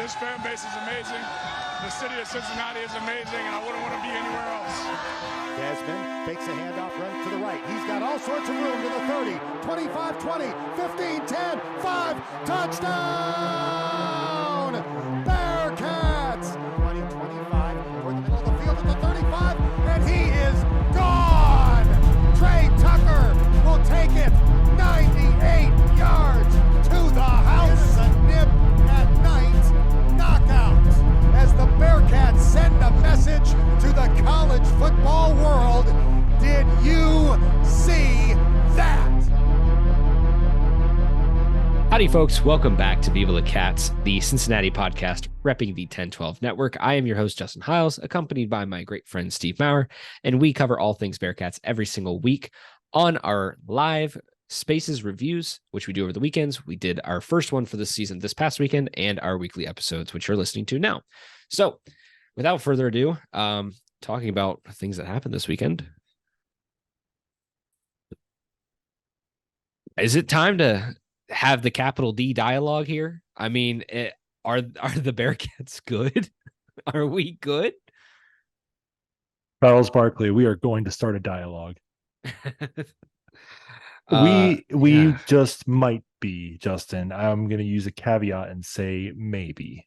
This fan base is amazing. The city of Cincinnati is amazing, and I wouldn't want to be anywhere else. Desmond fakes a handoff, runs to the right. He's got all sorts of room to the 30, 25, 20, 15, 10, 5, touchdown! Bearcats! 20, 25, toward the middle of the field at the 35, and he is gone! Trey Tucker will take it 98 yards to the house. A nip at night knockout as the Bearcats send a message to the college football world. Did you see that? Howdy, folks. Welcome back to VIVA LA CATS, the Cincinnati podcast repping the 1012 network. I am your host, Justin Hiles, accompanied by my great friend, Steve Maurer, and we cover all things Bearcats every single week on our live Spaces reviews, which we do over the weekends. We did our first one for this season this past weekend and our weekly episodes, which you're listening to now. So without further ado, talking about things that happened this weekend. Is it time to have the capital D dialogue here? I mean, are the Bearcats good? Are we good? Charles Barkley, we are going to start a dialogue. We just might be, Justin. I'm going to use a caveat and say maybe.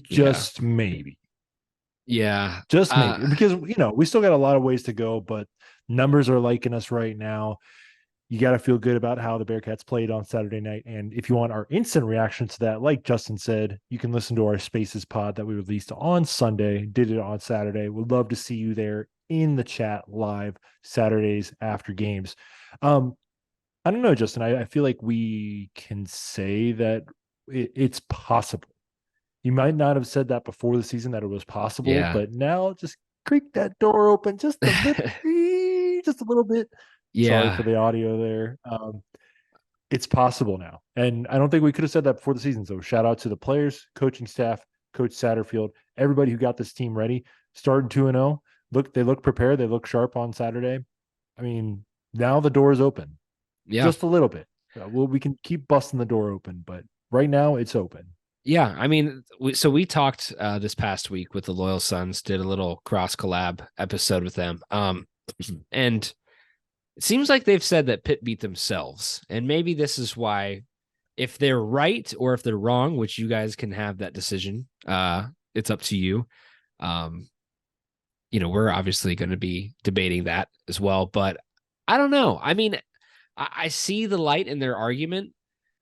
Just maybe. Yeah. Just maybe. Because, we still got a lot of ways to go, but numbers are liking us right now. You got to feel good about how the Bearcats played on Saturday night. And if you want our instant reaction to that, like Justin said, you can listen to our Spaces pod that we released on Sunday, did it on Saturday. We'd love to see you there in the chat live Saturdays after games. I don't know, Justin. I feel like we can say that it's possible. You might not have said that before the season that it was possible, but now just creak that door open just a little bit. Yeah. Sorry for the audio there. It's possible now. And I don't think we could have said that before the season. So shout out to the players, coaching staff, Coach Satterfield, everybody who got this team ready. Starting 2-0. They look prepared. They look sharp on Saturday. I mean, now the door is open. Yeah. Just a little bit. We can keep busting the door open, but right now it's open. Yeah. I mean, we talked this past week with the Loyal Sons, did a little cross collab episode with them. And it seems like they've said that Pitt beat themselves. And maybe this is why, if they're right or if they're wrong, which you guys can have that decision. It's up to you. We're obviously going to be debating that as well, but I don't know. I mean, I see the light in their argument,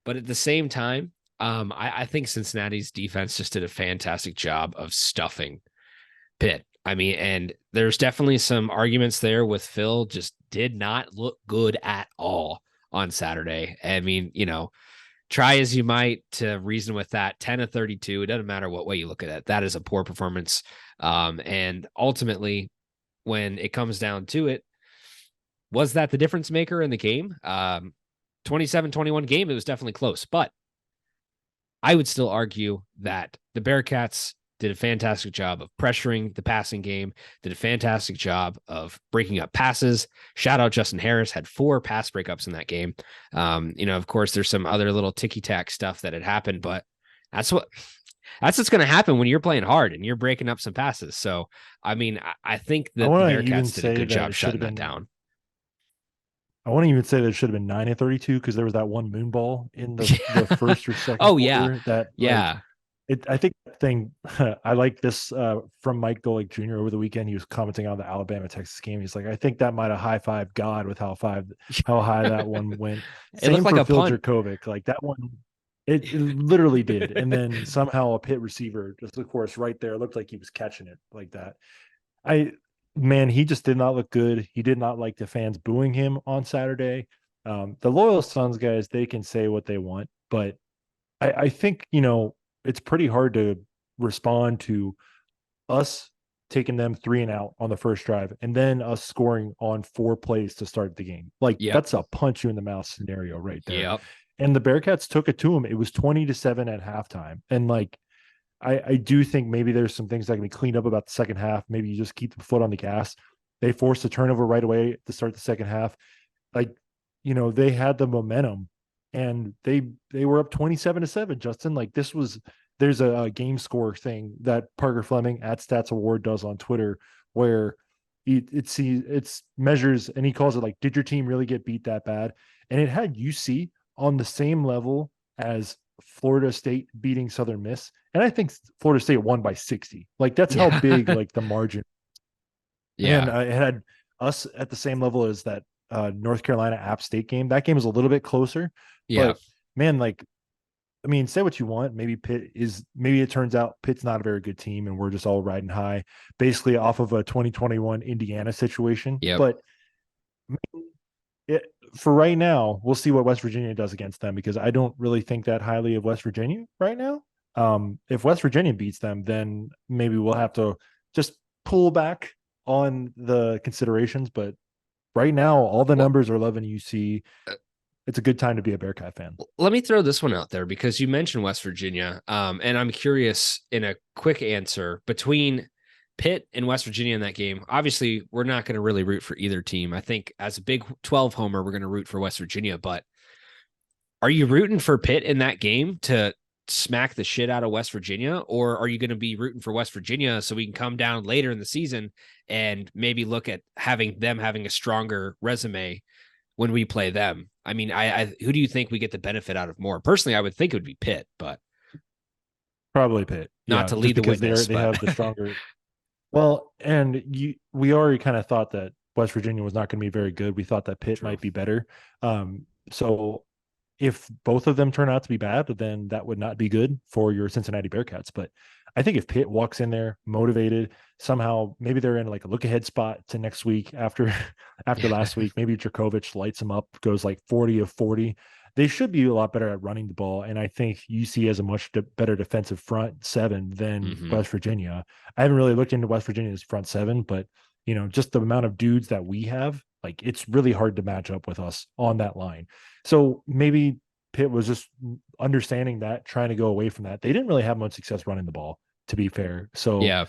but at the same time, I think Cincinnati's defense just did a fantastic job of stuffing Pitt. I mean, and there's definitely some arguments there with Phil just did not look good at all on Saturday. I mean, try as you might to reason with that. 10 of 32, it doesn't matter what way you look at it. That is a poor performance. And ultimately, when it comes down to it, was that the difference maker in the game? 27-21 game, it was definitely close. But I would still argue that the Bearcats did a fantastic job of pressuring the passing game, did a fantastic job of breaking up passes. Shout out Justin Harris, had 4 pass breakups in that game. Of course, there's some other little ticky-tack stuff that had happened, but that's what's going to happen when you're playing hard and you're breaking up some passes. So, I mean, I think that the Bearcats did a good job shutting that down. I want to even say that it should have been 9 of 32 because there was that one moon ball in the first or second quarter. I think that thing, I like this from Mike Golick Jr. over the weekend. He was commenting on the Alabama-Texas game. He's like, I think that might have high-fived God with how high that one went. It looked like a Phil punt. Jurkovec. Like that one, it literally did. And then somehow a Pitt receiver, just of course, right there, looked like he was catching it like that. He just did not look good. He did not like the fans booing him on Saturday. The Loyal Sons guys, they can say what they want, but I think, it's pretty hard to respond to us taking them 3 and out on the first drive and then us scoring on 4 plays to start the game. That's a punch you in the mouth scenario right there. Yep. And the Bearcats took it to them. It was 20-7 at halftime. And I do think maybe there's some things that can be cleaned up about the second half. Maybe you just keep the foot on the gas. They forced a turnover right away to start the second half. They had the momentum and they were up 27-7, Justin. This was there's a game score thing that Parker Fleming at Stats Award does on Twitter where it's measures, and he calls it like, did your team really get beat that bad? And it had UC on the same level as Florida State beating Southern Miss. And I think Florida State won by 60. Like that's how big like the margin. Yeah. And it had us at the same level as that North Carolina App State game. That game was a little bit closer. Yeah. But man, like, I mean, say what you want. Maybe it turns out Pitt's not a very good team and we're just all riding high, basically off of a 2021 Indiana situation. Yep. But for right now, we'll see what West Virginia does against them, because I don't really think that highly of West Virginia right now. If West Virginia beats them, then maybe we'll have to just pull back on the considerations. But right now, all the numbers are loving UC. It's a good time to be a Bearcat fan. Let me throw this one out there because you mentioned West Virginia. And I'm curious in a quick answer between Pitt and West Virginia in that game. Obviously, we're not going to really root for either team. I think as a Big 12 homer, we're going to root for West Virginia. But are you rooting for Pitt in that game to smack the shit out of West Virginia? Or are you going to be rooting for West Virginia so we can come down later in the season and maybe look at having a stronger resume when we play them? I mean, who do you think we get the benefit out of more? Personally, I would think it would be Pitt, but probably Pitt. Not to lead the witness, they have the stronger. Well, and we already kind of thought that West Virginia was not going to be very good. We thought that Pitt might be better. So if both of them turn out to be bad, then that would not be good for your Cincinnati Bearcats. But I think if Pitt walks in there motivated, somehow maybe they're in like a look ahead spot to next week after last week, maybe Dracovic lights them up, goes like 40 of 40. They should be a lot better at running the ball. And I think UC has a much better defensive front seven than West Virginia. I haven't really looked into West Virginia's front seven, but just the amount of dudes that we have, like it's really hard to match up with us on that line. So maybe Pitt was just understanding that, trying to go away from that. They didn't really have much success running the ball, to be fair. So yeah,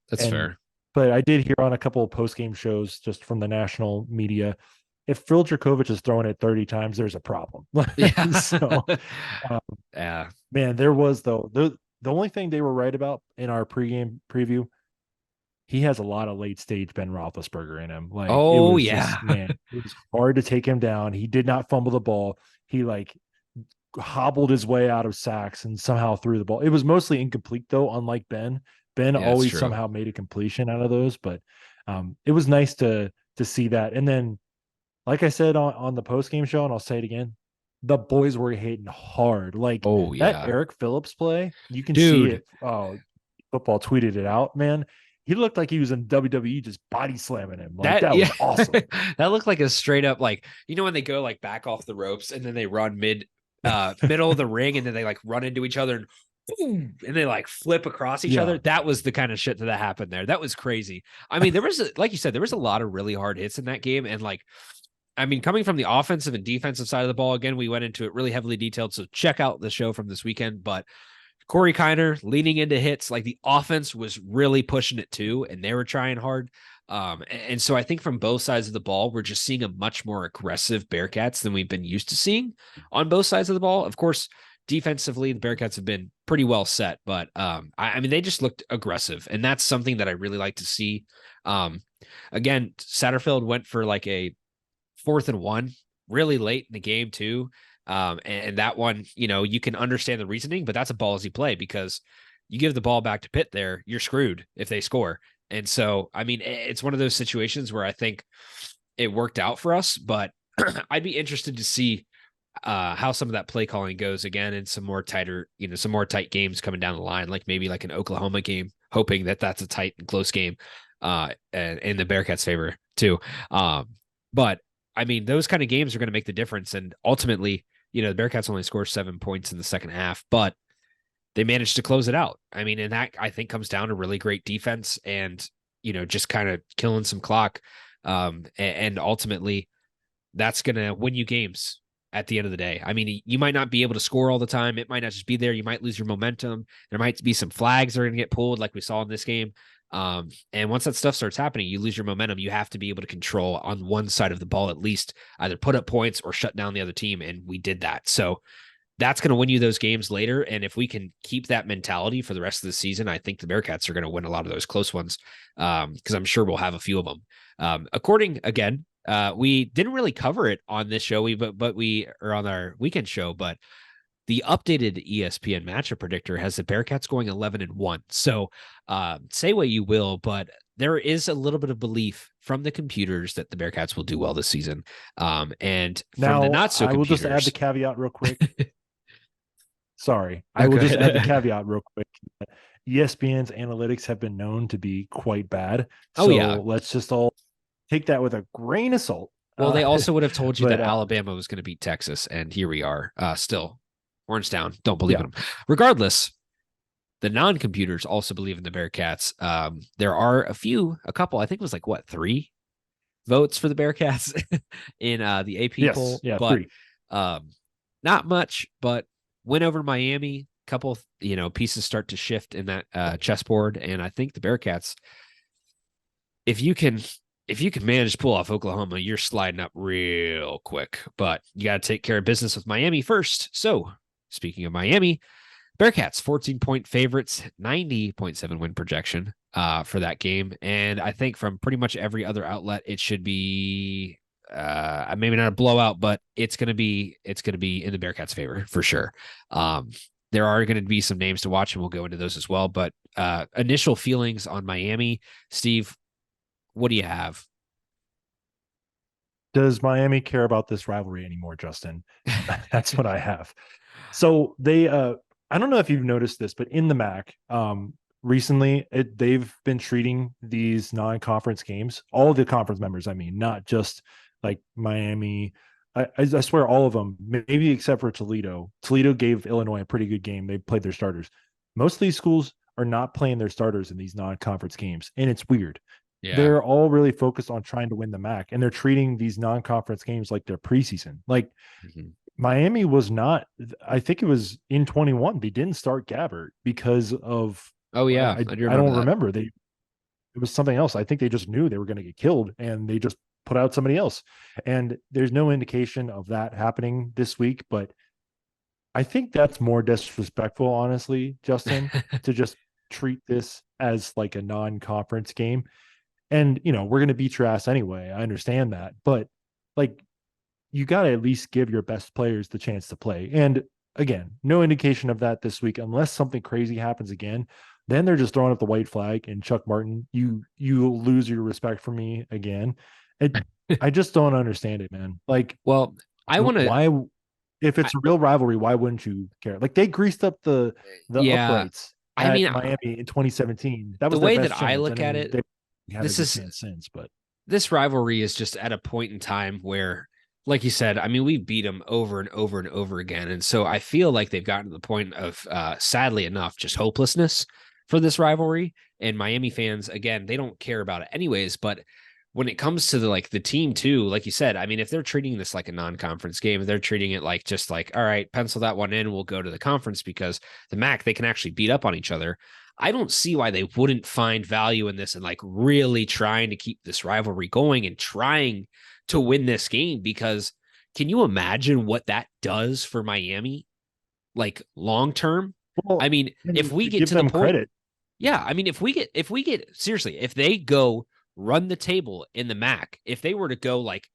that's fair. But I did hear on a couple of post-game shows just from the national media, if Phil Dracovic is throwing it 30 times, there's a problem. Yeah. So, yeah, man, there was though. The only thing they were right about in our pregame preview, he has a lot of late stage Ben Roethlisberger in him. Like, oh it yeah, man, it was hard to take him down. He did not fumble the ball. He like hobbled his way out of sacks and somehow threw the ball. It was mostly incomplete though, unlike Ben. Ben always somehow made a completion out of those. But it was nice to see that. And then, like I said on the post-game show, and I'll say it again, the boys were hitting hard. Like that Eric Phillips play, you can see it. Oh, football tweeted it out, man. He looked like he was in WWE just body slamming him. Like that was awesome. That looked like a straight up, like, when they go like back off the ropes and then they run middle of the ring and then they like run into each other and boom, and they like flip across each other. That was the kind of shit that happened there. That was crazy. I mean, there was, like you said, there was a lot of really hard hits in that game. And like, I mean, coming from the offensive and defensive side of the ball, again, we went into it really heavily detailed. So check out the show from this weekend. But Corey Kiner leaning into hits, like the offense was really pushing it too, and they were trying hard. And so I think from both sides of the ball, we're just seeing a much more aggressive Bearcats than we've been used to seeing on both sides of the ball. Of course, defensively, the Bearcats have been pretty well set, but I mean, they just looked aggressive, and that's something that I really like to see. Again, Satterfield went for like a 4th and 1 really late in the game too. And that one, you can understand the reasoning, but that's a ballsy play because you give the ball back to Pitt there, you're screwed if they score. And so, I mean, it's one of those situations where I think it worked out for us, but I'd be interested to see how some of that play calling goes again in some more tighter, some more tight games coming down the line, like maybe like an Oklahoma game, hoping that that's a tight and close game and in the Bearcats' favor too. But I mean, those kind of games are going to make the difference. And ultimately, the Bearcats only scored 7 points in the second half, but they managed to close it out. I mean, and that I think comes down to really great defense and, just kind of killing some clock. And ultimately that's going to win you games at the end of the day. I mean, you might not be able to score all the time. It might not just be there. You might lose your momentum. There might be some flags that are going to get pulled like we saw in this game. And once that stuff starts happening, you lose your momentum. You have to be able to control on one side of the ball, at least either put up points or shut down the other team. And we did that. So that's going to win you those games later. And if we can keep that mentality for the rest of the season, I think the Bearcats are going to win a lot of those close ones, because I'm sure we'll have a few of them. We didn't really cover it on this show, but we are on our weekend show, but the updated ESPN matchup predictor has the Bearcats going 11-1. So say what you will, but there is a little bit of belief from the computers that the Bearcats will do well this season. And now, from the not so I will computers, just add the caveat real quick. Sorry, No, I will go just ahead. add the caveat real quick. ESPN's analytics have been known to be quite bad. Oh, So yeah. let's just all take that with a grain of salt. Well, they also would have told you but, that Alabama was going to beat Texas, and here we are, still horns down. Don't believe in them. Regardless, the non-computers also believe in the Bearcats. There are a couple. I think it was like 3 votes for the Bearcats in the AP poll. Yeah, but 3. Not much. But win over Miami. Couple, pieces start to shift in that chessboard, and I think the Bearcats, if you can manage to pull off Oklahoma, you're sliding up real quick. But you got to take care of business with Miami first. So, speaking of Miami, Bearcats 14-point favorites, 90.7 win projection for that game. And I think from pretty much every other outlet, it should be maybe not a blowout, but it's going to be in the Bearcats' favor for sure. There are going to be some names to watch, and we'll go into those as well. But initial feelings on Miami, Steve, what do you have? Does Miami care about this rivalry anymore, Justin? That's what I have. So they, I don't know if you've noticed this, but in the MAC, recently they've been treating these non-conference games, all of the conference members, I mean, not just like Miami. I swear all of them, maybe except for Toledo. Toledo gave Illinois a pretty good game. They played their starters. Most of these schools are not playing their starters in these non-conference games, and it's weird. Yeah. They're all really focused on trying to win the MAC, and they're treating these non-conference games like their preseason. Like Miami was not, I think it was in 21, they didn't start Gabbert because of, Oh yeah, I don't remember. It was something else. I think they just knew they were going to get killed, and they just put out somebody else. And there's no indication of that happening this week, but I think that's more disrespectful, honestly, Justin, to just treat this as like a non-conference game. And, we're going to beat your ass anyway. I understand that. But like, you got to at least give your best players the chance to play. And again, no indication of that this week, unless something crazy happens again. Then they're just throwing up the white flag. And Chuck Martin, you lose your respect for me again. I just don't understand it, man. Like, well, why, if it's a real rivalry, why wouldn't you care? Like, they greased up the uprights at Miami in 2017. That was the way their that best I chance. look at it. This rivalry is just at a point in time where, like you said, I mean, we beat them over and over and over again. And so I feel like they've gotten to the point of, sadly enough, just hopelessness for this rivalry. And Miami fans, again, they don't care about it anyways. But when it comes to the team too, like you said, I mean, if they're treating this like a non-conference game, if they're treating it like just like, all right, pencil that one in, we'll go to the conference because the MAC, they can actually beat up on each other. I don't see why they wouldn't find value in this and like really trying to keep this rivalry going and trying to win this game, because can you imagine what that does for Miami? Like long term? Well, I mean, if we get give to them the point, credit. Yeah, I mean, if we get seriously, if they go run the table in the MAC, if they were to go like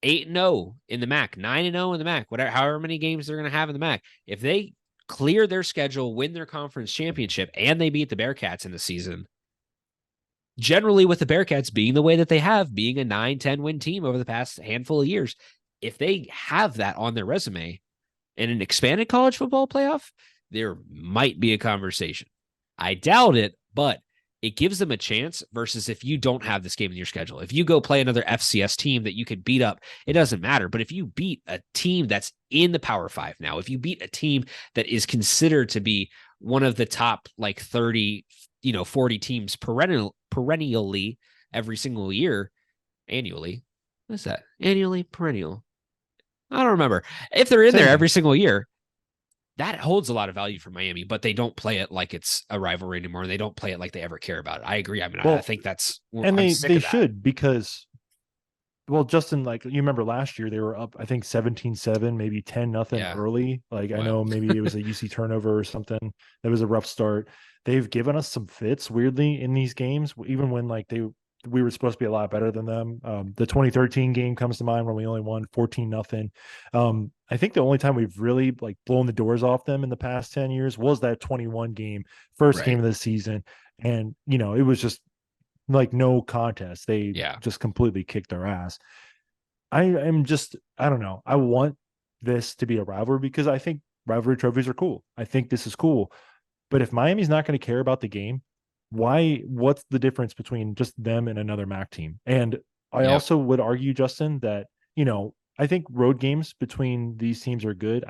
8-0 in the MAC, 9-0 in the MAC, whatever, however many games they're going to have in the MAC, if they clear their schedule, win their conference championship, and they beat the Bearcats in the season, generally with the Bearcats being the way that they have, being a 9-10 win team over the past handful of years, if they have that on their resume in an expanded college football playoff, there might be a conversation. I doubt it, but it gives them a chance versus if you don't have this game in your schedule. If you go play another FCS team that you could beat up, it doesn't matter. But if you beat a team that's in the Power 5 now, if you beat a team that is considered to be one of the top like 30, 40 teams perennially every single year, annually. What's that? Annually, perennial. I don't remember. If they're in there every single year, that holds a lot of value for Miami, but they don't play it like it's a rivalry anymore. They don't play it like they ever care about it. I agree. I mean, I think that's, and they should, because Well, Justin, like you remember last year, they were up, I think 17-7, maybe 10-0 Yeah. early. Like I Wow. know maybe it was a UC turnover or something. That was a rough start. They've given us some fits weirdly in these games, even when like we were supposed to be a lot better than them. The 2013 game comes to mind when we only won 14-0. I think the only time we've really like blown the doors off them in the past 10 years was that 21 game, first game Right. of the season. And, it was just like no contest. They Yeah. just completely kicked our ass. I don't know. I want this to be a rivalry because I think rivalry trophies are cool. I think this is cool. But if Miami's not going to care about the game, what's the difference between just them and another MAC team? And I Yep. also would argue, Justin, that, I think road games between these teams are good.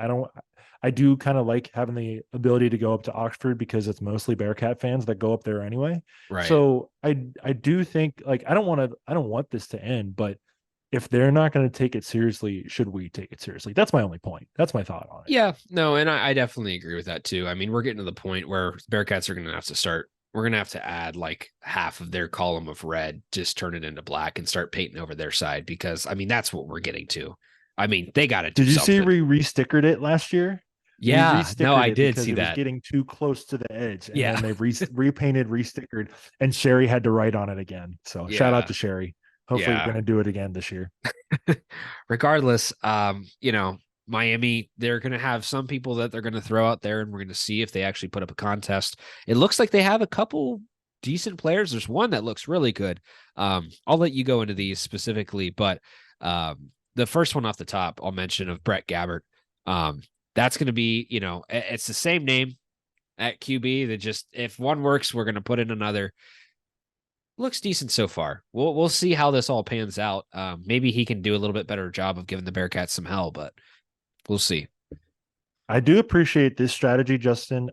I do kind of like having the ability to go up to Oxford because it's mostly Bearcat fans that go up there anyway. Right. So I do think like I don't want this to end, but if they're not going to take it seriously, should we take it seriously? That's my only point. That's my thought on it. Yeah, no, and I definitely agree with that too. I mean, we're getting to the point where Bearcats are going to have to start. We're going to have to add like half of their column of red, just turn it into black and start painting over their side because I mean that's what we're getting to. I mean, they got to do Did you see something. we restickered it last year? We Yeah, no, restickered I it did because see it was that. getting too close to the edge, and Yeah, then they've repainted, restickered, and Sherry had to write on it again. So shout out yeah, to Sherry. Hopefully, we're yeah. going to do it again this year. Regardless, Miami, they're going to have some people that they're going to throw out there, and we're going to see if they actually put up a contest. It looks like they have a couple decent players. There's one that looks really good. I'll let you go into these specifically, but the first one off the top, I'll mention of Brett Gabbert. That's going to be, it's the same name at QB. That just if one works, we're going to put in another. Looks decent so far. We'll see how this all pans out. Maybe he can do a little bit better job of giving the Bearcats some hell, but we'll see. I do appreciate this strategy, Justin,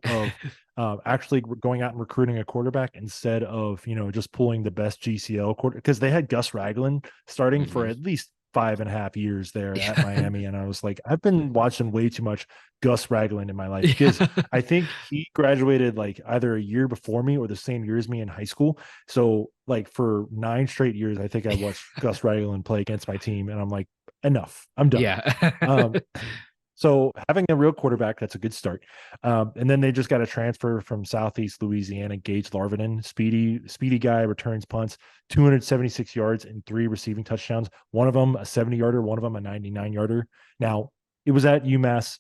of actually going out and recruiting a quarterback instead of just pulling the best GCL quarter because they had Gus Ragland starting for Mhm. at least 5.5 years there at Miami, and I was like, I've been watching way too much Gus Ragland in my life because I think he graduated like either a year before me or the same year as me in high school. So like for 9 straight years, I think I watched Gus Ragland play against my team, and I'm like, enough, I'm done. Yeah. So having a real quarterback, that's a good start. And then they just got a transfer from Southeast Louisiana, Gage Larvinen, speedy guy, returns punts, 276 yards and 3 receiving touchdowns. One of them a 70-yarder, one of them a 99-yarder. Now, it was at UMass.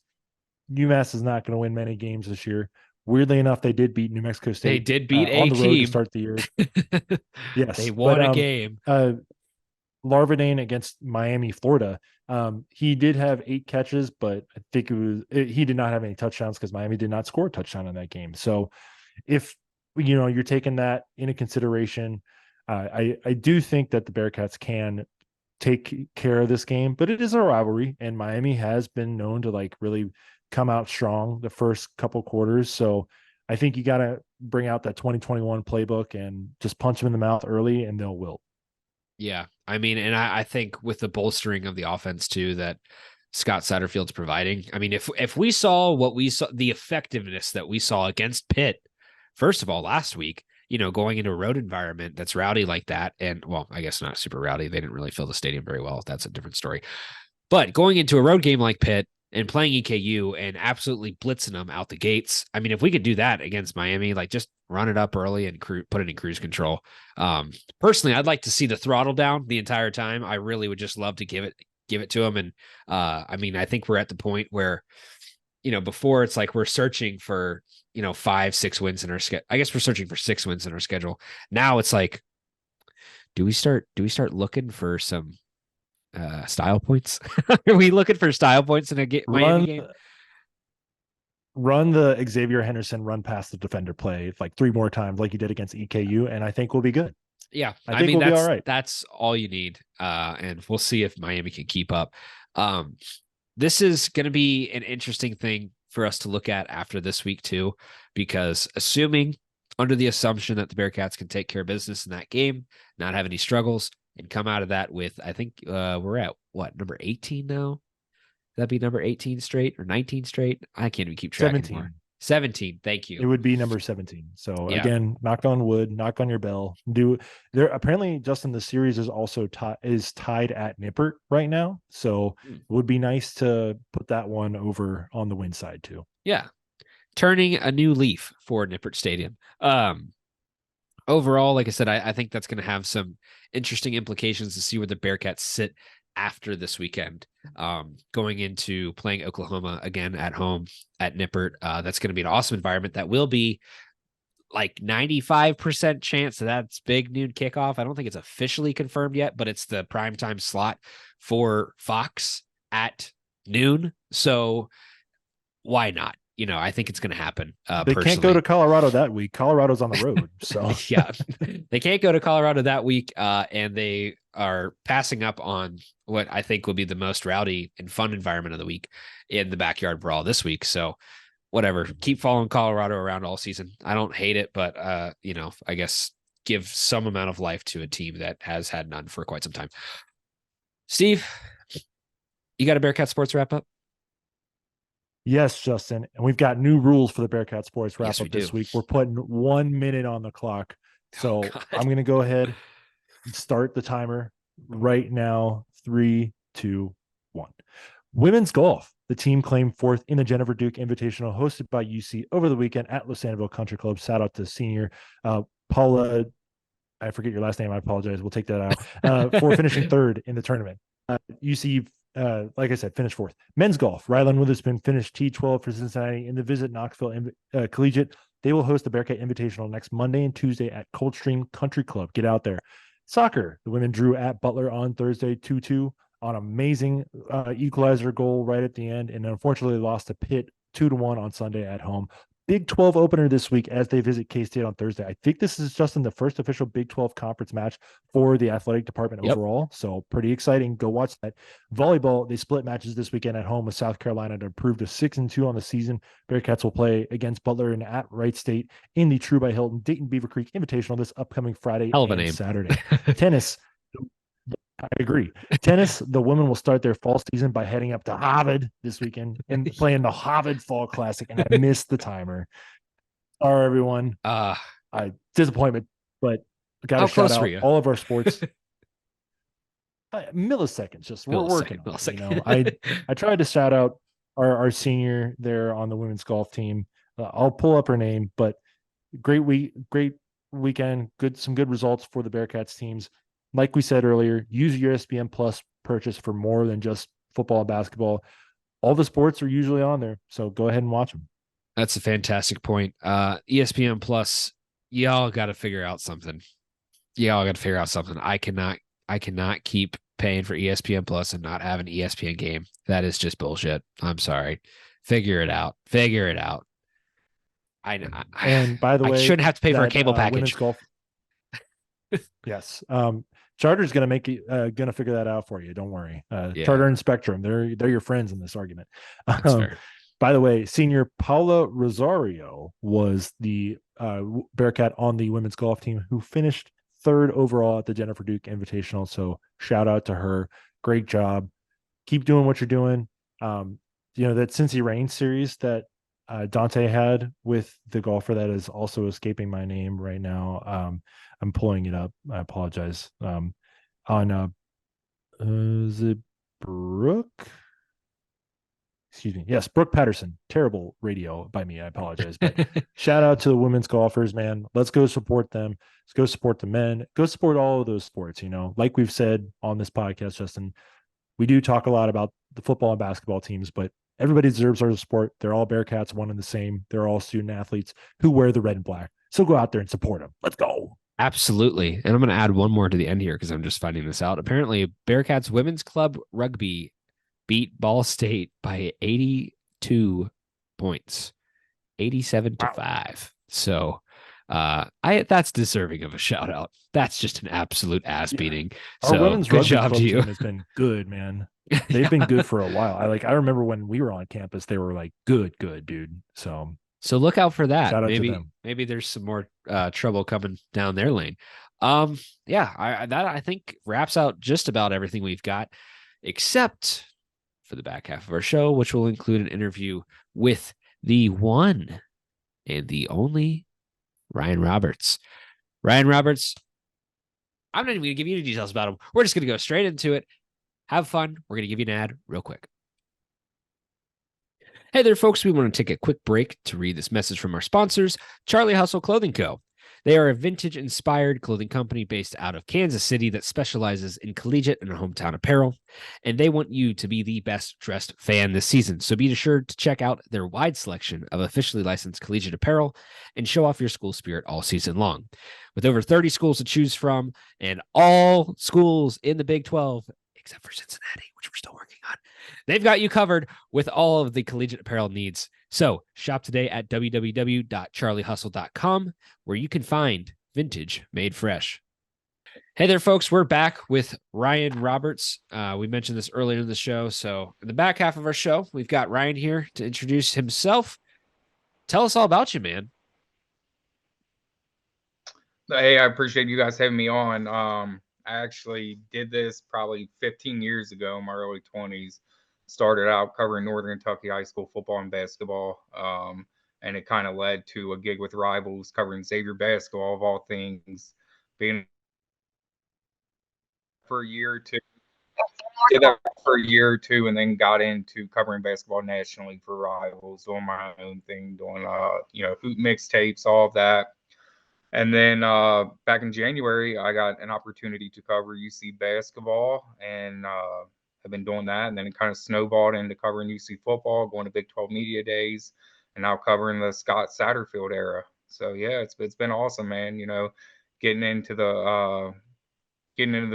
UMass is not going to win many games this year. Weirdly enough, they did beat New Mexico State. They did beat on a the road to team. start the year. They Yes, won a game. Larvinen against Miami, Florida. He did have 8 catches, but I think he did not have any touchdowns because Miami did not score a touchdown in that game. So if you're taking that into consideration, I do think that the Bearcats can take care of this game, but it is a rivalry, and Miami has been known to like really come out strong the first couple quarters. So I think you got to bring out that 2021 playbook and just punch them in the mouth early, and they'll wilt. Yeah. I mean, and I think with the bolstering of the offense too, that Scott Satterfield's providing. I mean, if we saw what we saw, the effectiveness that we saw against Pitt, first of all, last week, going into a road environment that's rowdy like that, and well, I guess not super rowdy. They didn't really fill the stadium very well. That's a different story. But going into a road game like Pitt and playing EKU and absolutely blitzing them out the gates. I mean, if we could do that against Miami, like just run it up early and put it in cruise control. Personally, I'd like to see the throttle down the entire time. I really would just love to give it to them. And I mean, I think we're at the point where, before it's like we're searching for, 5-6 wins in our schedule. I guess we're searching for 6 wins in our schedule. Now it's like, do we start looking for some style points? Are we looking for style points in a Miami game? Run the Xavier Henderson run past the defender play like 3 more times, like you did against EKU, and I think we'll be good. Yeah, I think we'll be all right. That's all you need, and we'll see if Miami can keep up. This is going to be an interesting thing for us to look at after this week too, because under the assumption that the Bearcats can take care of business in that game, not have any struggles, and come out of that with, I think we're at what, number 18 now? That'd be number 18 straight or 19 straight. I can't even keep track 17. anymore. 17. Thank It you. would be number 17. So Yeah. again, knock on wood, knock on your bell. Do there apparently, Justin, the series is also tied at Nippert right now. So it would be nice to put that one over on the win side too. Yeah. Turning a new leaf for Nippert Stadium. Overall, like I said, I think that's going to have some interesting implications to see where the Bearcats sit after this weekend. Going into playing Oklahoma again at home at Nippert. That's going to be an awesome environment. That will be like 95% chance that's big noon kickoff. I don't think it's officially confirmed yet, but it's the primetime slot for Fox at noon. So why not? I think it's going to happen. They can't go to Colorado that week. Colorado's on the road. So yeah, they can't go to Colorado that week. And they are passing up on what I think will be the most rowdy and fun environment of the week in the Backyard Brawl this week. So whatever, keep following Colorado around all season. I don't hate it, but I guess give some amount of life to a team that has had none for quite some time. Steve, you got a Bearcat Sports wrap up? Yes, Justin. And we've got new rules for the Bearcat Sports wrap up this do. week. We're putting 1 minute on the clock. So I'm going to go ahead and start the timer right now. 3, 2, 1. Women's golf. The team claimed fourth in the Jennifer Duke Invitational hosted by UC over the weekend at Los Sandoval Country Club. Shout out to senior Paula. I forget your last name. I apologize. We'll take that out for finishing third in the tournament. UC, like I said, finished fourth. Men's golf. Rylan Witherspoon finished T12 for Cincinnati in the Visit Knoxville Collegiate. They will host the Bearcat Invitational next Monday and Tuesday at Coldstream Country Club. Get out there. Soccer. The women drew at Butler on Thursday 2-2 on amazing equalizer goal right at the end, and unfortunately lost to Pitt 2-1 on Sunday at home. Big 12 opener this week as they visit K-State on Thursday. I think this is just in the first official Big 12 conference match for the athletic department overall. So pretty exciting. Go watch that. Volleyball, they split matches this weekend at home with South Carolina to improve to 6-2 on the season. Bearcats will play against Butler and at Wright State in the True by Hilton Dayton Beaver Creek Invitational this upcoming Friday and Saturday. Tennis. I agree. Tennis, the women will start their fall season by heading up to Harvard this weekend and playing the Harvard Fall Classic. And I missed the timer. Sorry, everyone. Disappointment, but got to shout out all of our sports. Milliseconds, just we're working. I tried to shout out our senior there on the women's golf team. I'll pull up her name, but great weekend. Some good results for the Bearcats teams. Like we said earlier, use your ESPN Plus purchase for more than just football and basketball. All the sports are usually on there, so go ahead and watch them. That's a fantastic point. ESPN Plus, y'all got to figure out something. I cannot keep paying for ESPN Plus and not have an ESPN game. That is just bullshit. I'm sorry. Figure it out. And by the way, I shouldn't have to pay for a cable package. Golf. Yes. Charter's going to figure that out for you. Don't worry. Charter and Spectrum, they're your friends in this argument. By the way, senior Paula Rosario was the Bearcat on the women's golf team who finished third overall at the Jennifer Duke Invitational. So shout out to her. Great job. Keep doing what you're doing. That Cincy Reigns series that Dante had with the golfer that is also escaping my name right now. I'm pulling it up. I apologize. Is it Brooke? Excuse me. Yes, Brooke Patterson. Terrible radio by me. I apologize. But shout out to the women's golfers, man. Let's go support them. Let's go support the men. Go support all of those sports. Like we've said on this podcast, Justin, we do talk a lot about the football and basketball teams, but everybody deserves our support. They're all Bearcats, one and the same. They're all student athletes who wear the red and black. So go out there and support them. Let's go. Absolutely. And I'm going to add one more to the end here because I'm just finding this out. Apparently, Bearcats Women's Club Rugby beat Ball State by 82 points, 87-5. So that's deserving of a shout out. That's just an absolute ass beating. Our so women's good job to you. Team has been good, man. They've been good for a while. I remember when we were on campus, they were like good, dude. So look out for that. Shout out to them. Maybe there's some more trouble coming down their lane. I think wraps out just about everything we've got, except for the back half of our show, which will include an interview with the one and the only Ryan Roberts. Ryan Roberts, I'm not even going to give you any details about him. We're just going to go straight into it. Have fun. We're going to give you an ad real quick. Hey there, folks. We want to take a quick break to read this message from our sponsors, Charlie Hustle Clothing Co. They are a vintage-inspired clothing company based out of Kansas City that specializes in collegiate and hometown apparel, and they want you to be the best-dressed fan this season. So be sure to check out their wide selection of officially licensed collegiate apparel and show off your school spirit all season long. With over 30 schools to choose from and all schools in the Big 12, except for Cincinnati, which we're still working on, they've got you covered with all of the collegiate apparel needs. So shop today at www.charliehustle.com, where you can find vintage made fresh. Hey there, folks. We're back with Ryan Roberts. We mentioned this earlier in the show. So in the back half of our show, we've got Ryan here to introduce himself. Tell us all about you, man. Hey, I appreciate you guys having me on. I actually did this probably 15 years ago in my early 20s. Started out covering Northern Kentucky high school football and basketball. And it kind of led to a gig with Rivals covering Xavier basketball, of all things. Being for a year or two, did that for a year or two, and then got into covering basketball nationally for Rivals, doing my own thing, doing hoop mixtapes, all of that. And then back in January, I got an opportunity to cover UC basketball, and have been doing that. And then it kind of snowballed into covering UC football, going to Big 12 Media Days, and now covering the Scott Satterfield era. So yeah, it's been awesome, man. Getting into the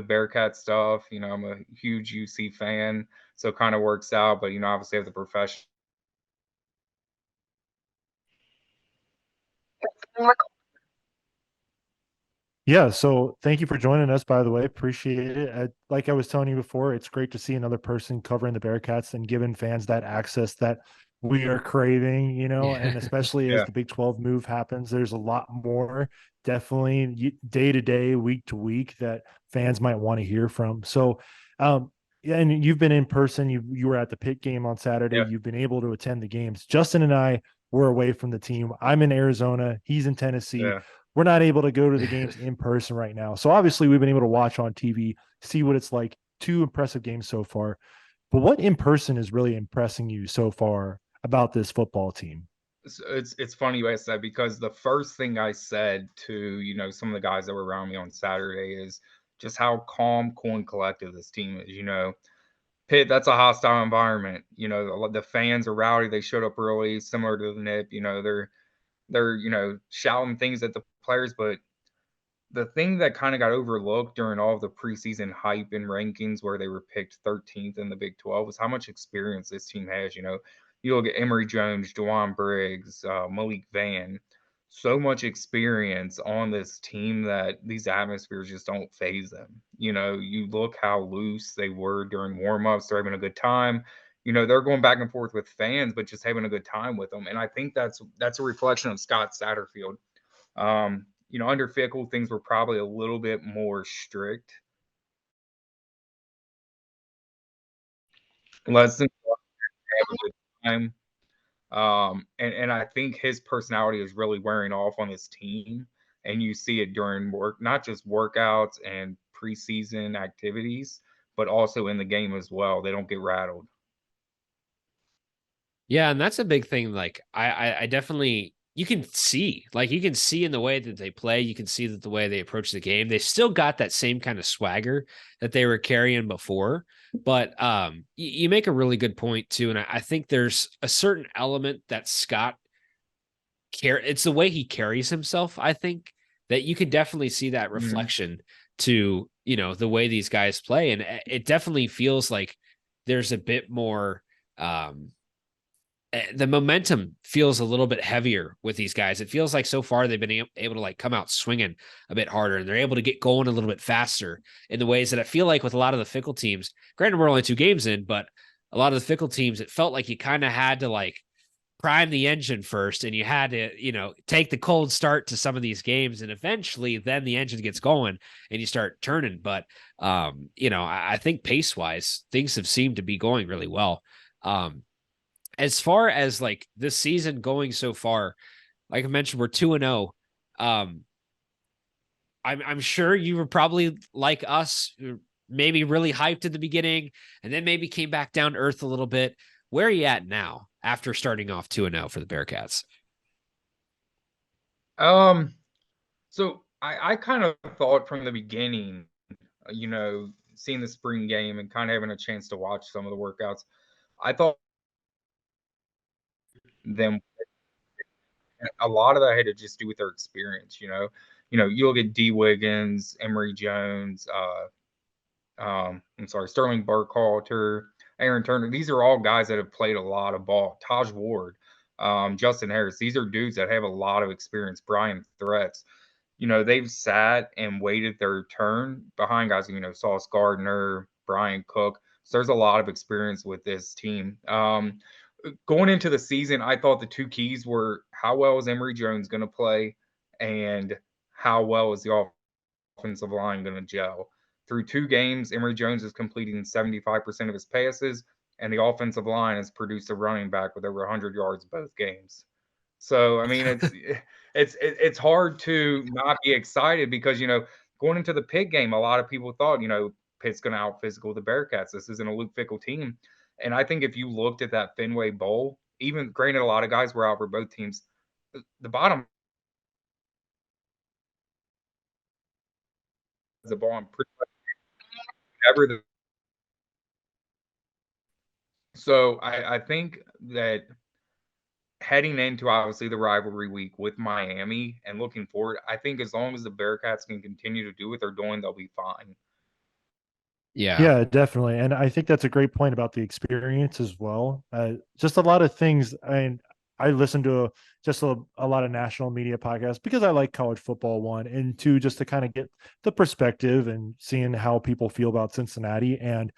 Bearcat stuff. I'm a huge UC fan, so it kind of works out. But obviously, as a professional. Yeah, so thank you for joining us, by the way. Appreciate it. Like I was telling you before, it's great to see another person covering the Bearcats and giving fans that access that we are craving, and especially as Yeah. the Big 12 move happens, there's a lot more definitely day to day, week to week that fans might want to hear from. So, yeah, and you've been in person, you were at the Pitt game on Saturday, Yeah. you've been able to attend the games. Justin and I were away from the team. I'm in Arizona, he's in Tennessee. Yeah. We're not able to go to the games in person right now. So obviously we've been able to watch on TV, see what it's like. 2 impressive games so far. But what in person is really impressing you so far about this football team? It's funny you asked that, because the first thing I said to some of the guys that were around me on Saturday is just how calm, cool, and collective this team is. Pitt, that's a hostile environment. The fans are rowdy. They showed up early, similar to the NIP. They're shouting things at the players, but the thing that kind of got overlooked during all of the preseason hype and rankings, where they were picked 13th in the Big 12, was how much experience this team has. You look at Emory Jones, Jawan Briggs, Malik Van, so much experience on this team that these atmospheres just don't phase them. You look how loose they were during warmups. They're having a good time. They're going back and forth with fans, but just having a good time with them. And I think that's a reflection of Scott Satterfield. Under Fickle, things were probably a little bit more strict. Less than have a good time. And I think his personality is really wearing off on his team. And you see it during work, not just workouts and preseason activities, but also in the game as well. They don't get rattled. Yeah, and that's a big thing. Like I definitely, you can see in the way that they play, you can see that the way they approach the game, they still got that same kind of swagger that they were carrying before. But you make a really good point too. And I think there's a certain element that Scott it's the way he carries himself. I think that you can definitely see that reflection to, the way these guys play. And it definitely feels like there's a bit more, the momentum feels a little bit heavier with these guys. It feels like so far they've been able to come out swinging a bit harder, and they're able to get going a little bit faster in the ways that I feel like with a lot of the Fickle teams. Granted, we're only 2 games in, but a lot of the Fickle teams, it felt like you kind of had to prime the engine first, and you had to, take the cold start to some of these games, and eventually then the engine gets going and you start turning. But, I think pace wise, things have seemed to be going really well. As far as this season going so far, like I mentioned, we're 2-0. I'm sure you were probably like us, maybe really hyped at the beginning, and then maybe came back down to earth a little bit. Where are you at now after starting off 2-0 for the Bearcats? So I kind of thought from the beginning, seeing the spring game and kind of having a chance to watch some of the workouts, I thought them a lot of that had to just do with their experience. You look at D. Wiggins, Emory Jones, Sterling Burkhalter, Aaron Turner. These are all guys that have played a lot of ball. Taj Ward, Justin Harris. These are dudes that have a lot of experience. Brian Threats. They've sat and waited their turn behind guys, Sauce Gardner, Brian Cook. So there's a lot of experience with this team. Going into the season, I thought the two keys were how well is Emory Jones going to play and how well is the offensive line going to gel. Through 2 games, Emory Jones is completing 75% of his passes, and the offensive line has produced a running back with over 100 yards both games. So, I mean, it's hard to not be excited because, going into the Pitt game, a lot of people thought, Pitt's going to out physical the Bearcats. This isn't a Luke Fickell team. And I think if you looked at that Fenway Bowl, even granted, a lot of guys were out for both teams. The bottom is the ball on pretty much ever. So I think that heading into obviously the rivalry week with Miami and looking forward, I think as long as the Bearcats can continue to do what they're doing, they'll be fine. Yeah. Yeah, definitely. And I think that's a great point about the experience as well. Just a lot of things. I listen to a lot of national media podcasts because I like college football, one, and two, just to kind of get the perspective and seeing how people feel about Cincinnati. And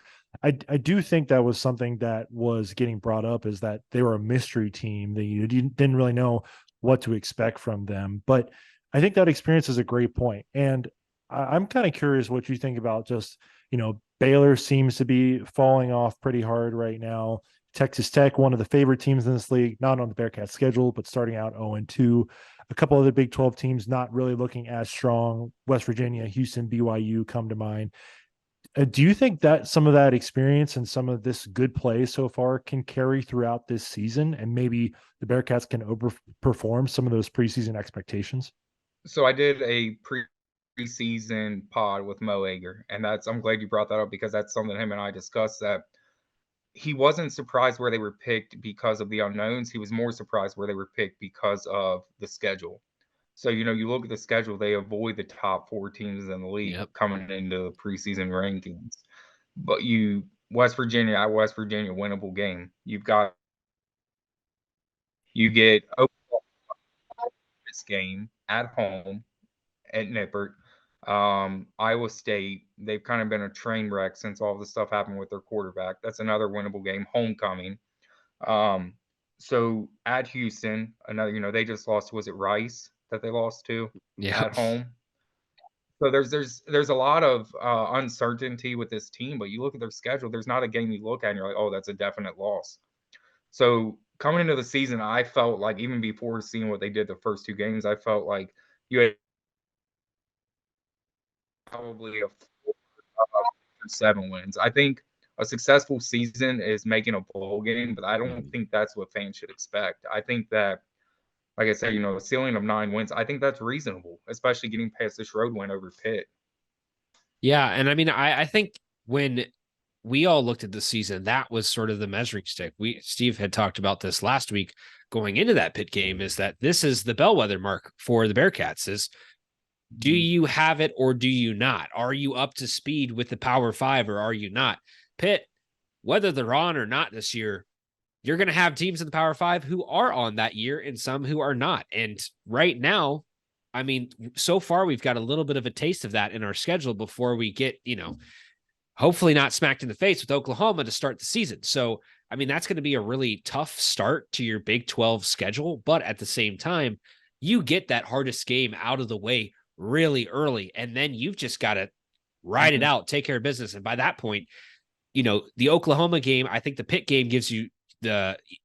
I do think that was something that was getting brought up, is that they were a mystery team that you didn't really know what to expect from them. But I think that experience is a great point. And I'm kind of curious what you think about just, Baylor seems to be falling off pretty hard right now. Texas Tech, one of the favorite teams in this league, not on the Bearcats schedule, but starting out 0-2. A couple of the Big 12 teams not really looking as strong. West Virginia, Houston, BYU come to mind. Do you think that some of that experience and some of this good play so far can carry throughout this season, and maybe the Bearcats can overperform some of those preseason expectations? So I did a preseason pod with Mo Ager, and I'm glad you brought that up because that's something him and I discussed, that he wasn't surprised where they were picked because of the unknowns. He was more surprised where they were picked because of the schedule. So, you look at the schedule, they avoid the top 4 teams in the league coming into the preseason rankings. But West Virginia, winnable game. You get Oklahoma this game at home at Nippert. Iowa State, they've kind of been a train wreck since all the stuff happened with their quarterback. That's another winnable game. Homecoming. So at Houston, another, they just lost. Was it Rice that they lost to at home? So there's a lot of uncertainty with this team, but you look at their schedule, there's not a game you look at and you're like, oh, that's a definite loss. So coming into the season, I felt like, even before seeing what they did the first 2 games, I felt like you had probably a 4 or 7 wins. I think a successful season is making a bowl game, but I don't think that's what fans should expect. I think that, like I said, a ceiling of 9 wins, I think that's reasonable, especially getting past this road win over Pitt. Yeah. And I mean, I think when we all looked at the season, that was sort of the measuring stick. Steve had talked about this last week going into that Pitt game, is that this is the bellwether mark for the Bearcats. Is, do you have it or do you not? Are you up to speed with the Power 5 or are you not? Pitt, whether they're on or not this year, you're going to have teams in the Power 5 who are on that year and some who are not. And right now, I mean, so far we've got a little bit of a taste of that in our schedule before we get, hopefully not smacked in the face with Oklahoma to start the season. So, I mean, that's going to be a really tough start to your Big 12 schedule. But at the same time, you get that hardest game out of the way really early, and then you've just got to ride it out, take care of business. And by that point, the Oklahoma game, I think the Pitt game gives you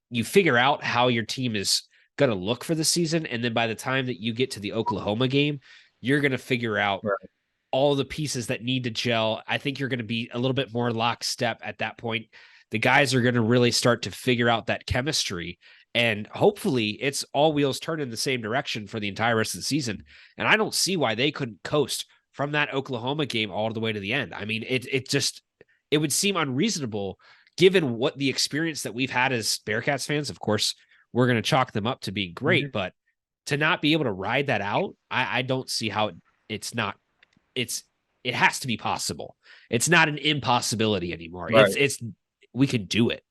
you figure out how your team is going to look for the season. And then by the time that you get to the Oklahoma game, you're going to figure out all the pieces that need to gel. I think you're going to be a little bit more lockstep at that point. The guys are going to really start to figure out that chemistry. And hopefully it's all wheels turn in the same direction for the entire rest of the season. And I don't see why they couldn't coast from that Oklahoma game all the way to the end. I mean, it would seem unreasonable given what the experience that we've had as Bearcats fans. Of course, we're going to chalk them up to being great, but to not be able to ride that out, I don't see how it has to be possible. It's not an impossibility anymore. Right. We can do it.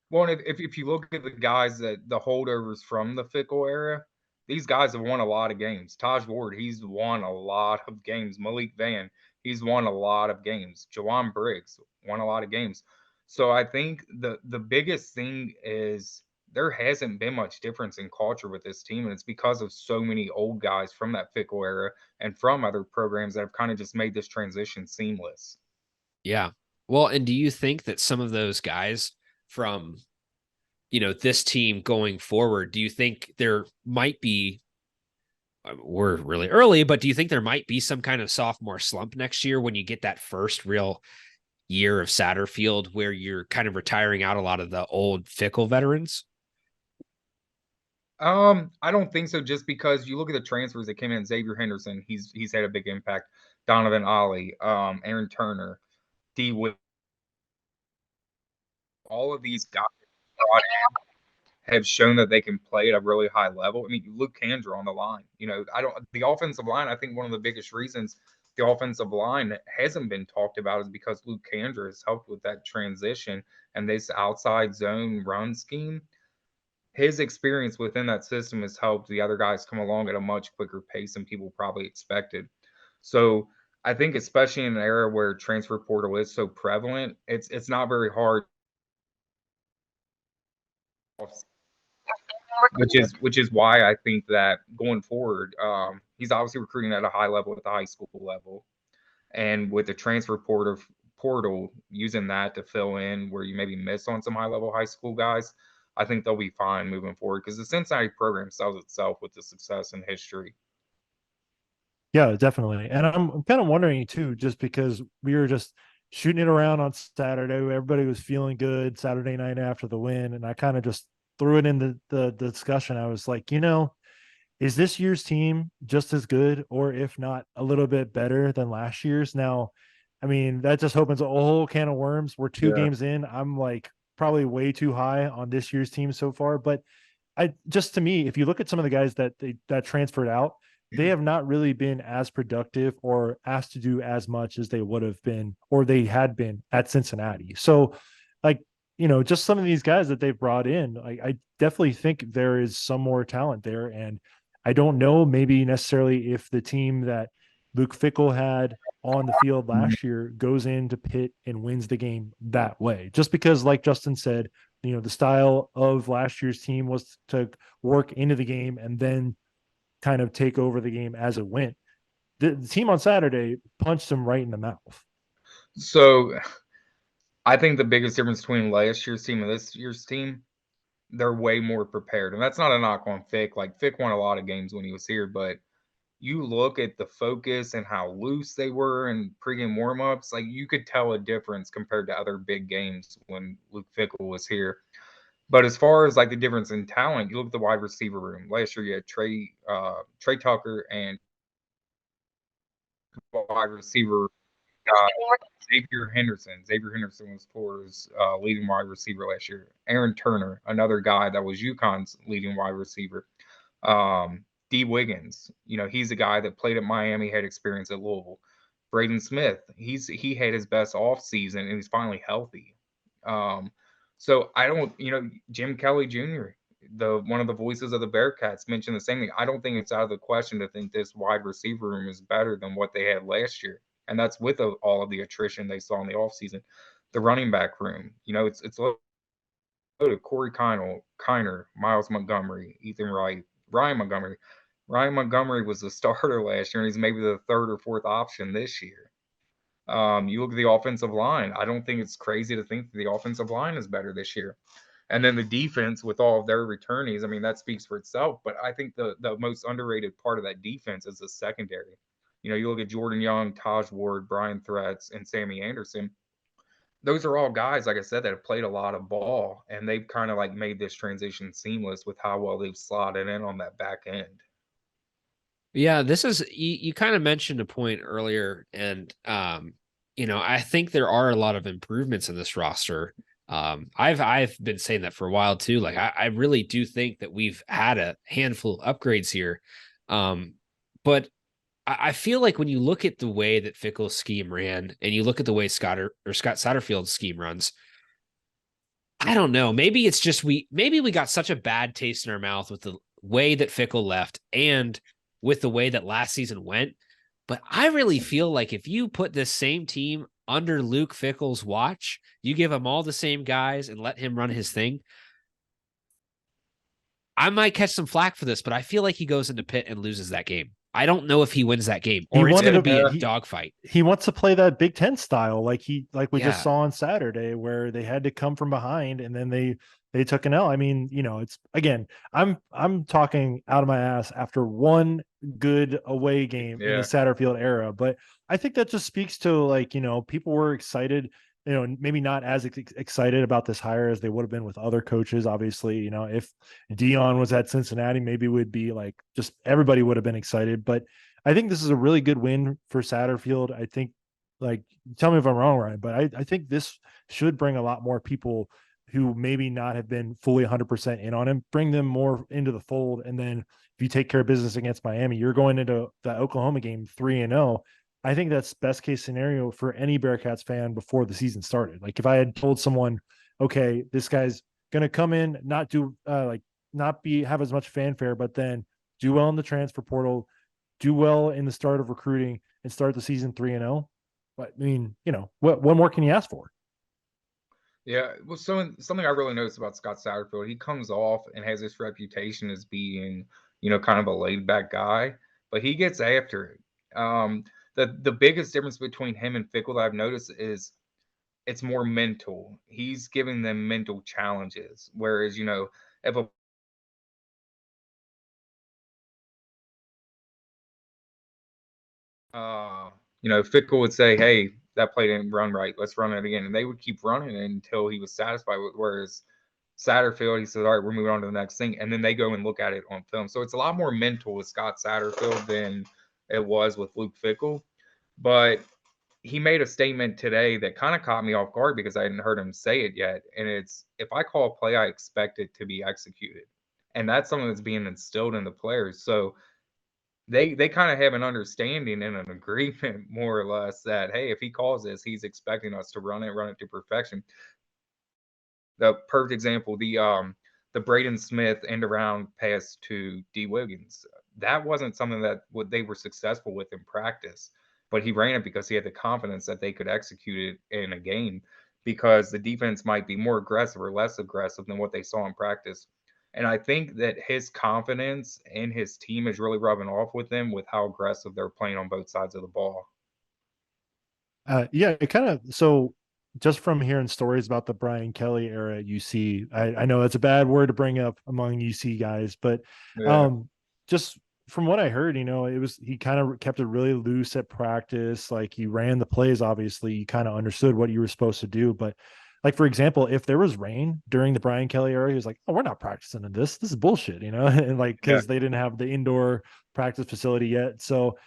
Well, if you look at the guys that the holdovers from the Fickle era, these guys have won a lot of games. Taj Ward, he's won a lot of games. Malik Van, he's won a lot of games. Jawan Briggs won a lot of games. So I think the biggest thing is there hasn't been much difference in culture with this team, and it's because of so many old guys from that Fickle era and from other programs that have kind of just made this transition seamless. Yeah. Well, and do you think that some of those guys from, this team going forward, do you think there might be, we're really early, but do you think there might be some kind of sophomore slump next year when you get that first real year of Satterfield where you're kind of retiring out a lot of the old Fickle veterans? I don't think so, just because you look at the transfers that came in. Xavier Henderson, he's had a big impact. Donovan Ollie, Aaron Turner, D. Witt. All of these guys have shown that they can play at a really high level. I mean, Luke Kandra on the line. The offensive line, I think one of the biggest reasons the offensive line hasn't been talked about is because Luke Kandra has helped with that transition and this outside zone run scheme. His experience within that system has helped the other guys come along at a much quicker pace than people probably expected. So I think, especially in an era where transfer portal is so prevalent, it's not very hard. Which is why I think that going forward, he's obviously recruiting at a high level at the high school level, and with the transfer portal using that to fill in where you maybe miss on some high level high school guys, I think they'll be fine moving forward because the Cincinnati program sells itself with the success and history. Yeah, definitely. And I'm kind of wondering too, just because we were just shooting it around on Saturday, everybody was feeling good Saturday night after the win, and I kind of just threw it in the discussion. I was like, is this year's team just as good, or if not a little bit better than last year's? Now, I mean, that just opens a whole can of worms. We're two games in. I'm like probably way too high on this year's team so far, but to me, if you look at some of the guys that transferred out, they have not really been as productive or asked to do as much as they would have been, or they had been at Cincinnati. So just some of these guys that they've brought in, I definitely think there is some more talent there. And I don't know, maybe necessarily if the team that Luke Fickle had on the field last year goes into Pitt and wins the game that way, just because, like Justin said, the style of last year's team was to work into the game and then kind of take over the game as it went. The team on Saturday punched them right in the mouth. So I think the biggest difference between last year's team and this year's team, they're way more prepared. And that's not a knock on Fick. Like, Fick won a lot of games when he was here, but you look at the focus and how loose they were in pregame warmups, like you could tell a difference compared to other big games when Luke Fickle was here. But as far as like the difference in talent, you look at the wide receiver room. Last year you had Trey Tucker and wide receiver Xavier Henderson. Xavier Henderson was Florida's leading wide receiver last year. Aaron Turner, another guy that was UConn's leading wide receiver. D. Wiggins, he's a guy that played at Miami, had experience at Louisville. Braden Smith, he had his best off season and he's finally healthy. So I don't, Jim Kelly Jr., one of the voices of the Bearcats, mentioned the same thing. I don't think it's out of the question to think this wide receiver room is better than what they had last year. And that's with all of the attrition they saw in the offseason. The running back room, it's loaded. Corey Kiner, Miles Montgomery, Ethan Wright, Ryan Montgomery. Ryan Montgomery was the starter last year, and he's maybe the third or fourth option this year. You look at the offensive line. I don't think it's crazy to think that the offensive line is better this year. And then the defense with all of their returnees, I mean, that speaks for itself. But I think the most underrated part of that defense is the secondary. You look at Jordan Young, Taj Ward, Brian Threats, and Sammy Anderson. Those are all guys, like I said, that have played a lot of ball, and they've kind of like made this transition seamless with how well they've slotted in on that back end. Yeah, this is you kind of mentioned a point earlier, and I think there are a lot of improvements in this roster. I've been saying that for a while too. Like I really do think that we've had a handful of upgrades here. But I feel like when you look at the way that Fickle's scheme ran and you look at the way Scott Satterfield's scheme runs, I don't know. Maybe it's just we got such a bad taste in our mouth with the way that Fickle left and with the way that last season went. But I really feel like if you put this same team under Luke Fickle's watch, you give him all the same guys and let him run his thing, I might catch some flack for this, but I feel like he goes into Pitt and loses that game. I don't know if he wins that game or it's going to be a dogfight. He wants to play that Big Ten style, like we just saw on Saturday, where they had to come from behind and then they took an L. I mean, it's again, I'm talking out of my ass after one good away game in the Satterfield era, but I think that just speaks to people were excited. Maybe not as excited about this hire as they would have been with other coaches. Obviously, if Dion was at Cincinnati, maybe it would be like just everybody would have been excited. But I think this is a really good win for Satterfield. I think, tell me if I'm wrong, Ryan, but I think this should bring a lot more people who maybe not have been fully 100% in on him, bring them more into the fold. And then if you take care of business against Miami, you're going into the Oklahoma game 3-0. I think that's best case scenario for any Bearcats fan before the season started. Like if I had told someone, okay, this guy's going to come in, not do have as much fanfare, but then do well in the transfer portal, do well in the start of recruiting and start the season 3-0. But I mean, what more can you ask for? Yeah. Well, something I really noticed about Scott Satterfield, he comes off and has this reputation as being, kind of a laid back guy, but he gets after it. The biggest difference between him and Fickle that I've noticed is it's more mental. He's giving them mental challenges. Whereas, if Fickle would say, hey, that play didn't run right, let's run it again. And they would keep running it until he was satisfied with. Whereas Satterfield, he says, all right, we're moving on to the next thing. And then they go and look at it on film. So it's a lot more mental with Scott Satterfield than it was with Luke Fickle. But he made a statement today that kind of caught me off guard because I hadn't heard him say it yet. And it's, if I call a play, I expect it to be executed. And that's something that's being instilled in the players. So they kind of have an understanding and an agreement, more or less, that, hey, if he calls this, he's expecting us to run it to perfection. The perfect example, the Braden Smith end around pass to D. Wiggins. That wasn't something that they were successful with in practice, but he ran it because he had the confidence that they could execute it in a game because the defense might be more aggressive or less aggressive than what they saw in practice. And I think that his confidence in his team is really rubbing off with them with how aggressive they're playing on both sides of the ball. Yeah, it kind of, so just from hearing stories about the Brian Kelly era at UC, I know that's a bad word to bring up among UC guys, but just from what I heard, he kind of kept it really loose at practice. Like he ran the plays, obviously you kind of understood what you were supposed to do. But like, for example, if there was rain during the Brian Kelly era, he was like, oh, we're not practicing in this. This is bullshit, and because they didn't have the indoor practice facility yet. So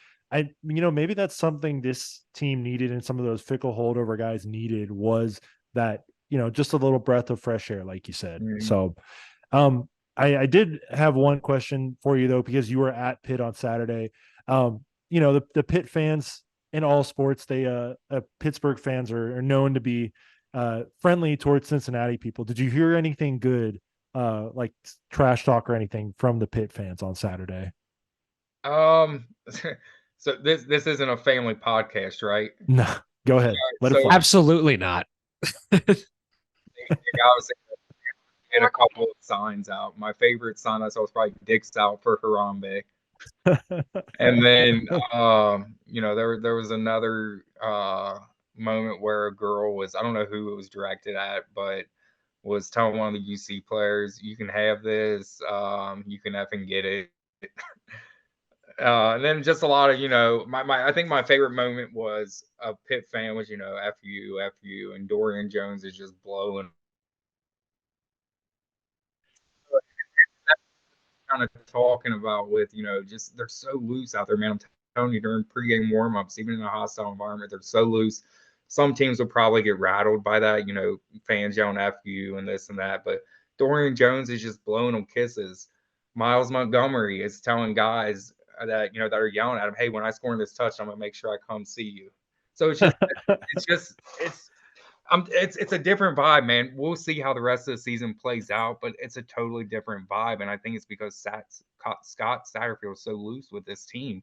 maybe that's something this team needed and some of those Fickle holdover guys needed was that, just a little breath of fresh air, like you said. Mm-hmm. So I did have one question for you though, because you were at Pitt on Saturday. The Pitt fans in all sports, Pittsburgh fans are known to be friendly towards Cincinnati people. Did you hear anything good, like trash talk or anything from the Pitt fans on Saturday? So this isn't a family podcast, right? No, go ahead. Absolutely not. Get a couple of signs out. My favorite sign I saw was probably "Dicks out for Harambe," and then there was another moment where a girl was, I don't know who it was directed at, but was telling one of the UC players, "You can have this. You can effing get it." And then just a lot of, I think my favorite moment was a Pitt fan was, F you, F you, and Dorian Jones is just blowing. Kind of talking about with, just they're so loose out there, man. I'm telling you, during pregame warmups, even in a hostile environment, they're so loose. Some teams will probably get rattled by that, fans yelling F you and this and that. But Dorian Jones is just blowing them kisses. Miles Montgomery is telling guys that, that are yelling at him, hey, when I score in this touch, I'm going to make sure I come see you. So it's a different vibe, man. We'll see how the rest of the season plays out, but it's a totally different vibe. And I think it's because Scott Satterfield is so loose with this team.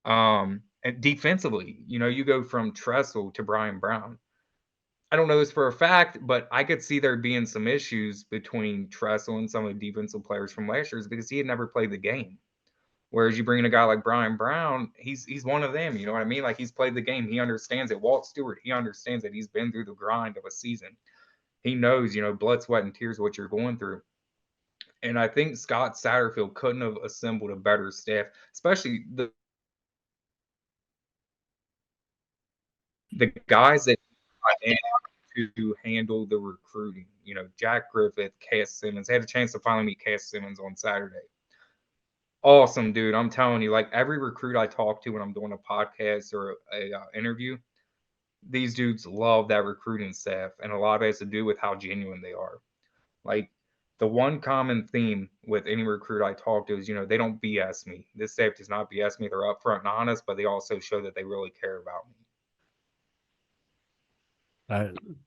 And defensively, you go from Tressel to Brian Brown. I don't know this for a fact, but I could see there being some issues between Tressel and some of the defensive players from last year's because he had never played the game. Whereas you bring in a guy like Brian Brown, he's one of them. You know what I mean? Like, he's played the game. He understands it. Walt Stewart, he understands that he's been through the grind of a season. He knows, blood, sweat, and tears what you're going through. And I think Scott Satterfield couldn't have assembled a better staff, especially the guys that to handle the recruiting. Jack Griffith, Cass Simmons. I had a chance to finally meet Cass Simmons on Saturday. Awesome, dude. I'm telling you, like, every recruit I talk to when I'm doing a podcast or a interview, these dudes love that recruiting staff, and a lot of it has to do with how genuine they are. Like, the one common theme with any recruit I talk to is, they don't BS me. This staff does not BS me. They're upfront and honest, but they also show that they really care about me.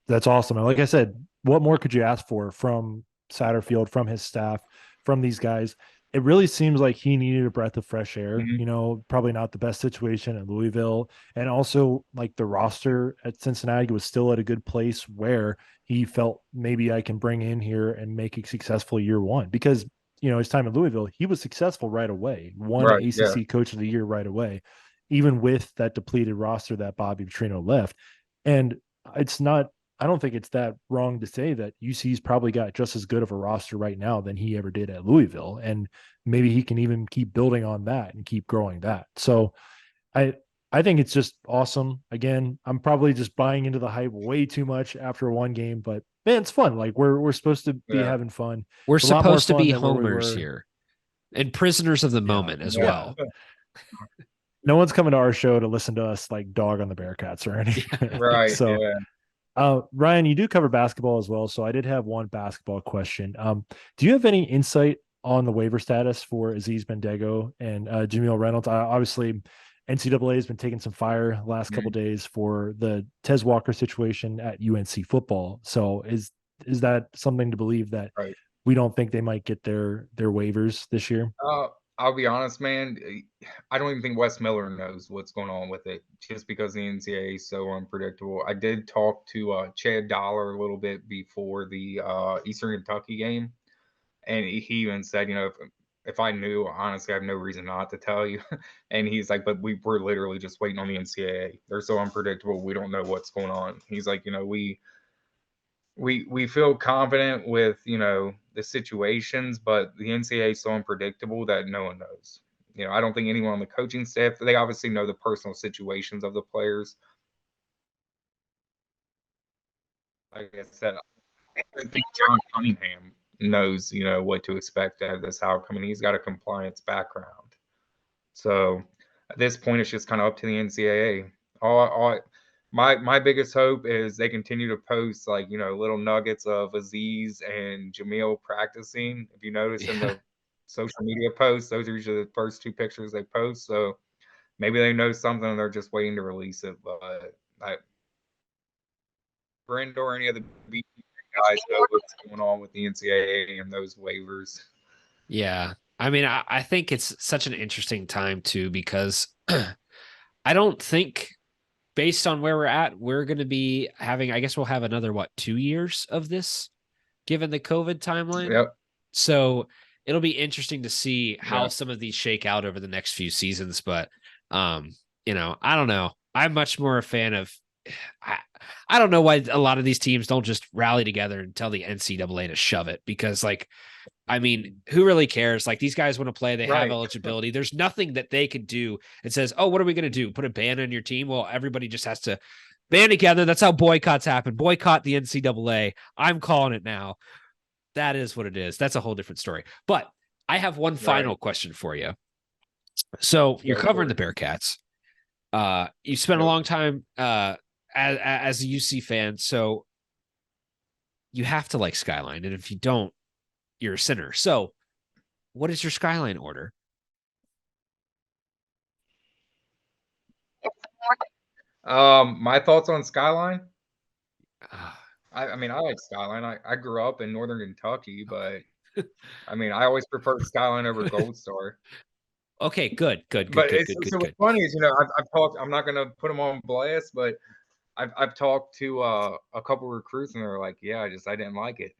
That's awesome. And like I said, what more could you ask for from Satterfield, from his staff, from these guys? It really seems like he needed a breath of fresh air. Mm-hmm. Probably not the best situation at Louisville. And also, like, the roster at Cincinnati was still at a good place where he felt maybe I can bring in here and make it successful year one. Because, his time at Louisville, he was successful right away. Won ACC Coach of the Year right away, even with that depleted roster that Bobby Petrino left. And I don't think it's that wrong to say that UC's probably got just as good of a roster right now than he ever did at Louisville. And maybe he can even keep building on that and keep growing that. So I think it's just awesome. Again, I'm probably just buying into the hype way too much after one game, but man, it's fun. Like, we're supposed to be having fun. We're supposed to be homers here and prisoners of the moment as well. No one's coming to our show to listen to us like dog on the Bearcats or anything. Right. So Ryan, you do cover basketball as well. So I did have one basketball question. Do you have any insight on the waiver status for Aziz Bendego and Jameel Reynolds? Obviously, NCAA has been taking some fire the last couple of days for the Tez Walker situation at UNC football. So is that something to believe that we don't think they might get their waivers this year? I'll be honest, man. I don't even think Wes Miller knows what's going on with it, just because the NCAA is so unpredictable. I did talk to Chad Dollar a little bit before the Eastern Kentucky game, and he even said, if I knew, honestly, I have no reason not to tell you. And he's like, but we're literally just waiting on the NCAA. They're so unpredictable. We don't know what's going on. He's like, we feel confident with, the situations, but the NCAA is so unpredictable that no one knows. I don't think anyone on the coaching staff, they obviously know the personal situations of the players. Like I said, I think John Cunningham knows, what to expect out of this outcome, and he's got a compliance background. So at this point, it's just kind of up to the NCAA. My biggest hope is they continue to post, like, little nuggets of Aziz and Jameel practicing. If you notice in the social media posts, those are usually the first two pictures they post. So maybe they know something and they're just waiting to release it. But Brenda or any of the guys know what's going on with the NCAA and those waivers. Yeah. I mean, I think it's such an interesting time too, because I don't think, based on where we're at, we're going to be having, I guess we'll have another, 2 years of this, given the COVID timeline. Yep. So it'll be interesting to see how some of these shake out over the next few seasons. But, I don't know. I'm much more a fan of I don't know why a lot of these teams don't just rally together and tell the NCAA to shove it, because like, I mean, who really cares? Like, these guys want to play, they have eligibility. There's nothing that they can do. It says, oh, what are we going to do? Put a ban on your team? Well, everybody just has to band together. That's how boycotts happen. Boycott the NCAA. I'm calling it now. That is what it is. That's a whole different story. But I have one final question for you. So you're covering the Bearcats. You spent a long time as a UC fan, so you have to like Skyline, and if you don't, you're a sinner. So what is your Skyline order? My thoughts on Skyline. I mean, I like Skyline. I grew up in Northern Kentucky, but I mean, I always prefer Skyline over Gold Star. Okay, good. But what's funny is, you know, I've talked. I'm not going to put them on blast, but I've talked to a couple recruits, and they're like, "Yeah, I didn't like it."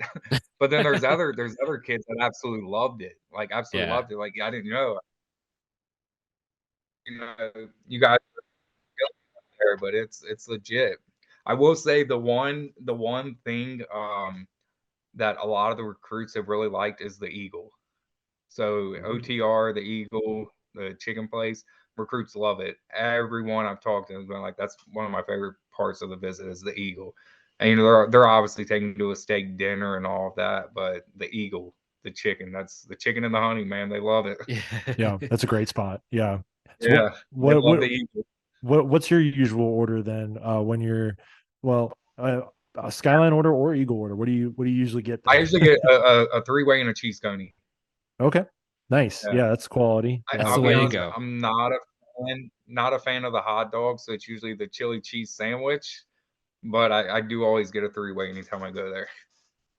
But then there's other kids that absolutely loved it, like absolutely loved it. Like, I didn't know, you know, you guys are there, but it's legit. I will say the one thing that a lot of the recruits have really liked is the Eagle. So OTR, the Eagle, the chicken place, recruits love it. Everyone I've talked to has been like, that's one of my favorite parts of the visit is the Eagle. And you know, they're obviously taking to a steak dinner and all of that, but the Eagle, the chicken, that's the chicken and the honey, man. They love it. Yeah, that's a great spot. Yeah. So yeah. what's your usual order then when you're a Skyline order or Eagle order? What do you usually get there? I usually get a 3-way and a cheese coney. Okay. Nice. Yeah, that's quality. That's the way to go. I'm not a fan of the hot dog, so it's usually the chili cheese sandwich. But I do always get a 3-way anytime I go there.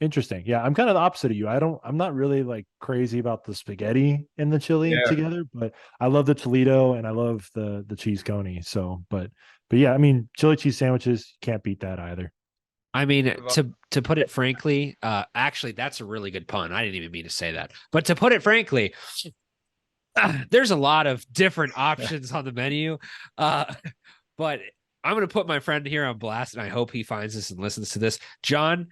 Interesting. Yeah, I'm kind of the opposite of you. I'm not really like crazy about the spaghetti and the chili together, but I love the Toledo and I love the cheese coney. So, but yeah, I mean, chili cheese sandwiches, can't beat that either. I mean, to put it frankly, actually, that's a really good pun. I didn't even mean to say that. But to put it frankly, there's a lot of different options on the menu. But I'm going to put my friend here on blast, and I hope he finds this and listens to this. John,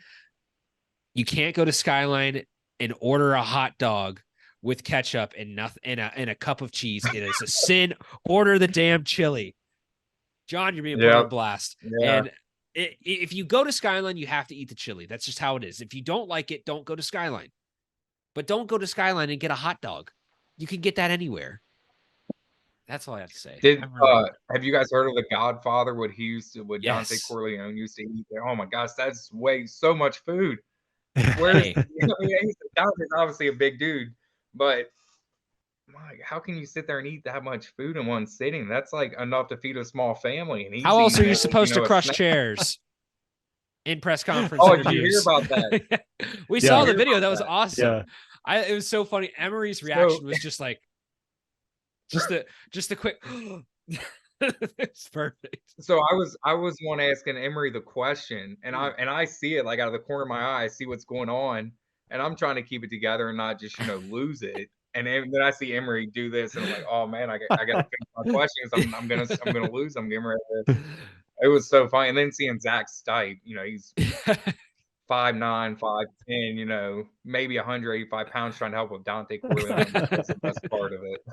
you can't go to Skyline and order a hot dog with ketchup and nothing and a cup of cheese. It is a sin. Order the damn chili. John, you're being put on blast. And if you go to Skyline, you have to eat the chili. That's just how it is. If you don't like it, don't go to Skyline. But don't go to Skyline and get a hot dog. You can get that anywhere. That's all I have to say. Have you guys heard of The Godfather? What Dante Corleone used to eat there? Oh my gosh, that's so much food. Dante's obviously a big dude, but how can you sit there and eat that much food in one sitting? That's like enough to feed a small family. And how else are you supposed to crush chairs in press conference? Oh, did you hear about that? We saw the video. That was awesome. Yeah. It was so funny. Emery's reaction was just like, just a quick. It's perfect. So I was one asking Emery the question, and I see it like out of the corner of my eye. I see what's going on, and I'm trying to keep it together and not just lose it. And then I see Emery do this, and I'm like, oh man, I got to finish my questions. I'm gonna lose. I'm getting ready. It was so funny. And then seeing Zach Stipe, he's 5'9", 5'10", maybe 185 pounds, trying to help with Dante Corleone. That's the best part of it.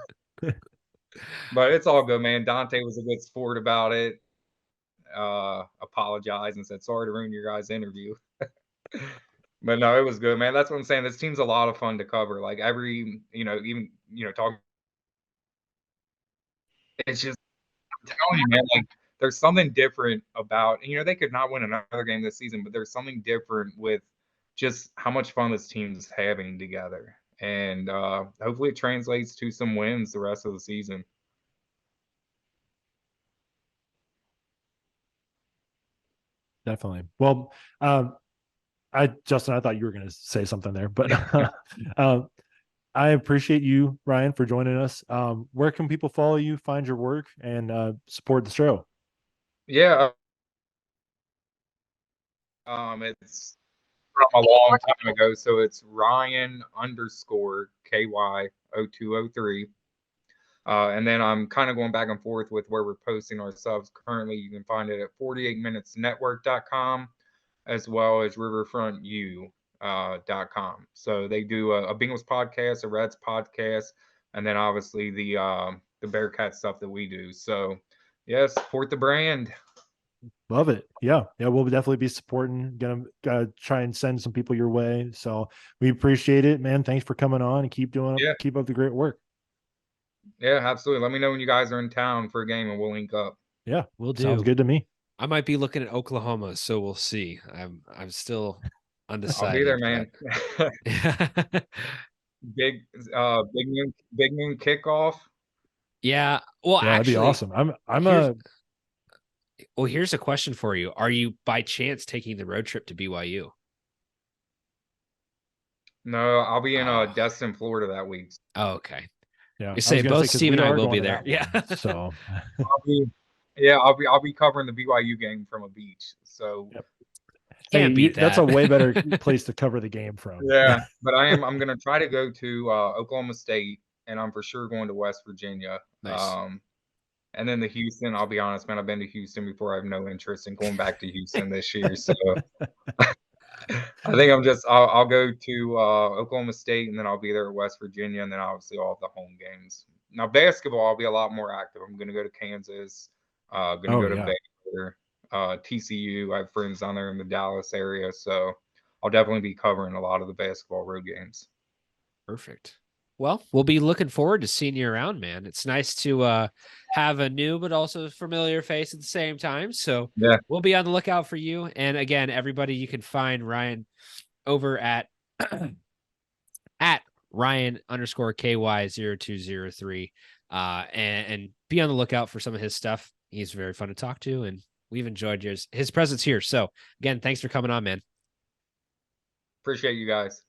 But it's all good, man. Dante was a good sport about it. Apologized and said, sorry to ruin your guys' interview. But no, it was good, man. That's what I'm saying. This team's a lot of fun to cover. Like even talking. It's just, I'm telling you, man, like there's something different about, they could not win another game this season, but there's something different with just how much fun this team's having together. And hopefully it translates to some wins the rest of the season. Definitely. Well, Justin, I thought you were going to say something there, but I appreciate you, Ryan, for joining us. Where can people follow you, find your work, and support the show? Yeah. It's from a long time ago, so it's Ryan _KY0203. And then I'm kind of going back and forth with where we're posting ourselves. Currently, you can find it at 48minutesnetwork.com as well as riverfrontu.com. So they do a Bengals podcast, a Reds podcast, and then obviously the Bearcat stuff that we do. So yeah, support the brand. Love it. Yeah. We'll definitely be supporting. Gonna try and send some people your way. So we appreciate it, man. Thanks for coming on and keep up the great work. Yeah, absolutely. Let me know when you guys are in town for a game and we'll link up. Yeah, We'll do. Sounds good to me. I might be looking at Oklahoma, so we'll see. I'm still undecided. I'll be there, man. Big noon kickoff. Yeah. Well, Yeah, actually, that'd be awesome. here's a question for you. Are you by chance taking the road trip to BYU? No, I'll be in Destin, Florida that week. Oh, okay. Yeah, You say both Steve and I will be there. Yeah. So I'll be covering the BYU game from a beach. So Can't beat that. That's a way better place to cover the game from. Yeah, but I'm gonna try to go to Oklahoma State, and I'm for sure going to West Virginia. Nice. And then the Houston, I'll be honest, man, I've been to Houston before. I have no interest in going back to Houston this year. So I think I'll go to Oklahoma State, and then I'll be there at West Virginia, and then obviously all of the home games. Now basketball, I'll be a lot more active. I'm gonna go to Kansas, gonna go to Baylor, TCU. I have friends down there in the Dallas area, so I'll definitely be covering a lot of the basketball road games. Perfect. Well, we'll be looking forward to seeing you around, man. It's nice to have a new but also familiar face at the same time. So yeah, we'll be on the lookout for you. And again, everybody, you can find Ryan over at Ryan_KY0203 and be on the lookout for some of his stuff. He's very fun to talk to, and we've enjoyed his presence here. So again, thanks for coming on, man. Appreciate you guys.